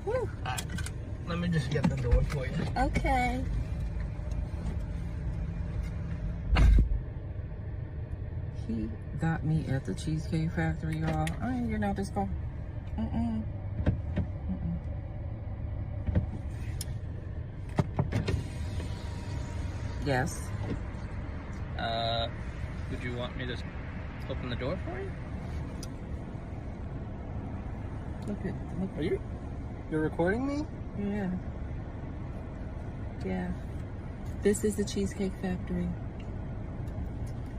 Woo. Alright, let me just get the door for you. Okay. He got me at the Cheesecake Factory, y'all. I ain't getting out this car. Yes. Would you want me to open the door for you? Look. Are you're recording me? Yeah. Yeah. This is the Cheesecake Factory.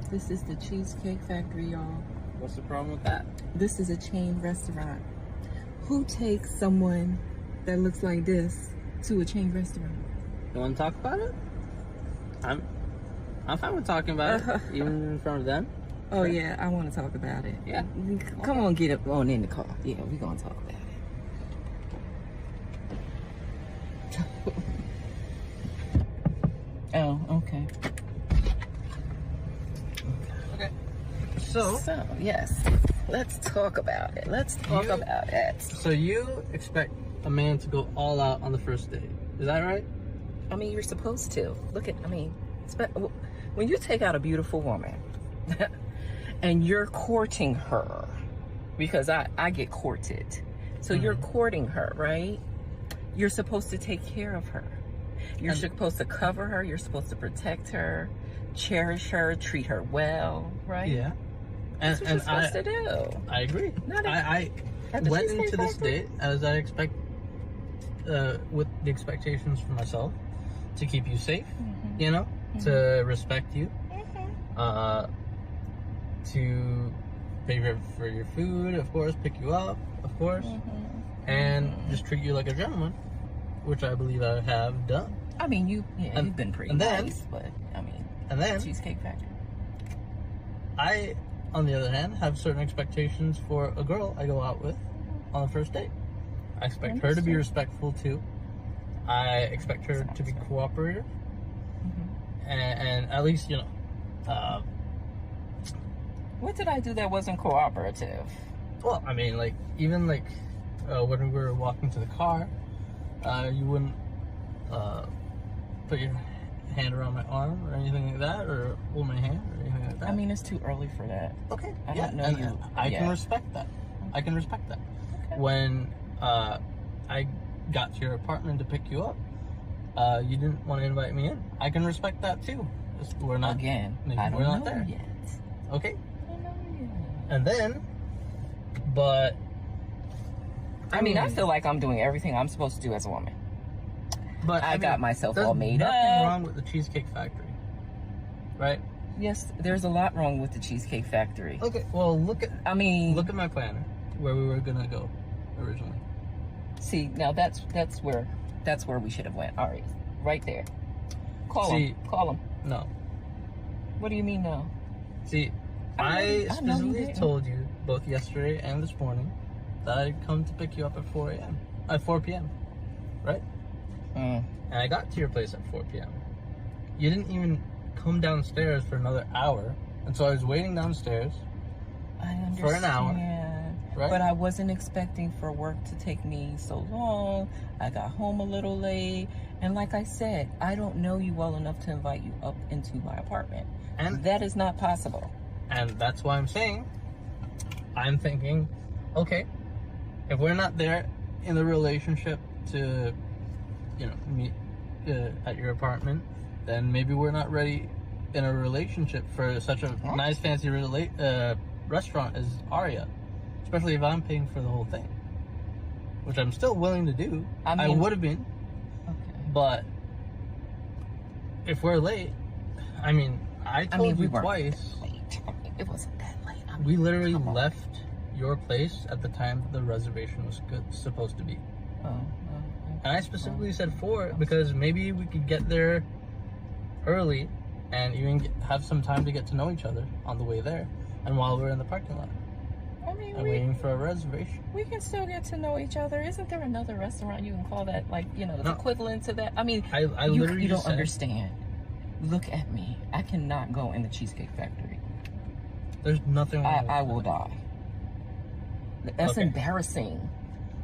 This is the Cheesecake Factory, y'all. What's the problem with that? This is a chain restaurant. Who takes someone that looks like this to a chain restaurant? You want to talk about it? I'm fine with talking about it, even in front of them. Oh yeah, I want to talk about it. Yeah. Come on, get up on in the car. Yeah, we're gonna talk about it. Oh, okay. Okay. So yes, let's talk about it. Let's talk about it. So you expect a man to go all out on the first date? Is that right? I mean, you're supposed to. When you take out a beautiful woman and you're courting her, because I get courted. So you're courting her, right? You're supposed to take care of her. You're supposed to cover her. You're supposed to protect her, cherish her, treat her well, right? Yeah. That's what you're supposed to do. I agree. I went into this date as I expect, with the expectations for myself, to keep you safe, you know, to respect you, to pay for your food, of course, pick you up, of course, and just treat you like a gentleman, which I believe I have done. I mean, you've been pretty nice, but I mean, and then Cheesecake Factory. I, on the other hand, have certain expectations for a girl I go out with on the first date. I expect her to be respectful too. I expect her to be cooperative, and at least, you know. What did I do that wasn't cooperative? Well, I mean, like, even like when we were walking to the car, you wouldn't put your hand around my arm or anything like that, or hold my hand or anything like that. I mean, it's too early for that. Okay. I don't know you. I can respect that. I can respect that. Okay. When I got to your apartment to pick you up, you didn't want to invite me in. I can respect that too. We're not I don't we're not know there yet. Okay. I don't know yet. And then, but I mean, I feel like I'm doing everything I'm supposed to do as a woman. But I got myself all made up. There's nothing wrong with the Cheesecake Factory, right? Yes, there's a lot wrong with the Cheesecake Factory. Okay, well, look at my planner, where we were gonna go originally. See, now that's where we should have went. All right there. Call him. No. What do you mean no? See, I specifically told you both yesterday and this morning that I'd come to pick you up at 4 p.m. Right? And I got to your place at 4 p.m. You didn't even come downstairs for another hour, and so I was waiting downstairs for an hour. Right? But I wasn't expecting for work to take me so long. I got home a little late, and like I said, I don't know you well enough to invite you up into my apartment, and that is not possible. And that's why I'm thinking, okay, if we're not there in the relationship to, you know, meet at your apartment, then maybe we're not ready in a relationship for such a nice fancy restaurant as Aria, especially if I'm paying for the whole thing, which I'm still willing to do. I would have been, but if we're late, I mean, I told you twice. It wasn't that late. We literally left your place at the time that the reservation was supposed to be. And I specifically said 4 because maybe we could get there early and even have some time to get to know each other on the way there and while we're in the parking lot. I mean, waiting for a reservation. We can still get to know each other. Isn't there another restaurant you can call that, like, you know, the equivalent to that? I mean, you don't understand. Look at me. I cannot go in the Cheesecake Factory. There's nothing wrong with I will die. That's embarrassing.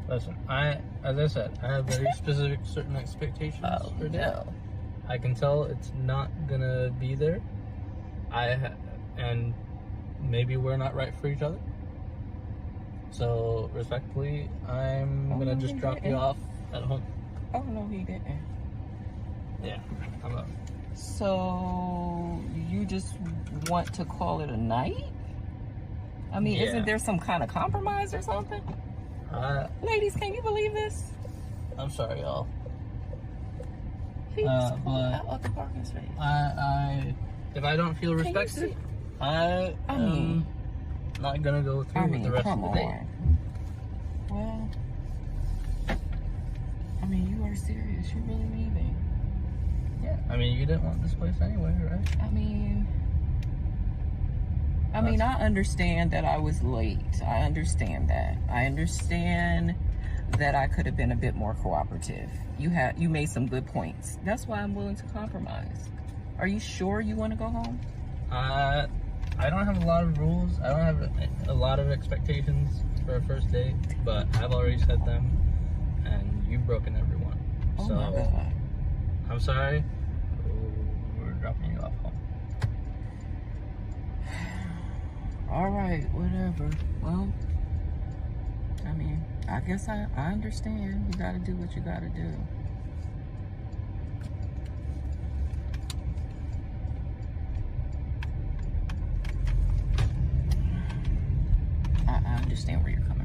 Listen, as I said, I have very specific certain expectations for dating. No. I can tell it's not gonna be there. And maybe we're not right for each other. So respectfully, I'm gonna just drop you off at home. Oh no, he didn't. Yeah, I'm up. So you just want to call it a night? I mean, Yeah. isn't there some kind of compromise or something? Ladies, can you believe this? I'm sorry, y'all. He just pulled but out of the parking space. If I don't feel Can you respected, see- I mean- not gonna go through with the rest of the day. Well, I mean, you are serious. You really leaving? Yeah, I mean, you didn't want this place anyway, right? I mean, I understand that I was late. I understand that. I understand that I could have been a bit more cooperative. You made some good points. That's why I'm willing to compromise. Are you sure you want to go home? I don't have a lot of rules. I don't have a lot of expectations for a first date, but I've already set them, and you've broken every one. Oh So my God. I'm sorry. We're dropping you off home. All right, whatever. Well, I mean, I guess I understand. You gotta do what you gotta do. I understand where you're coming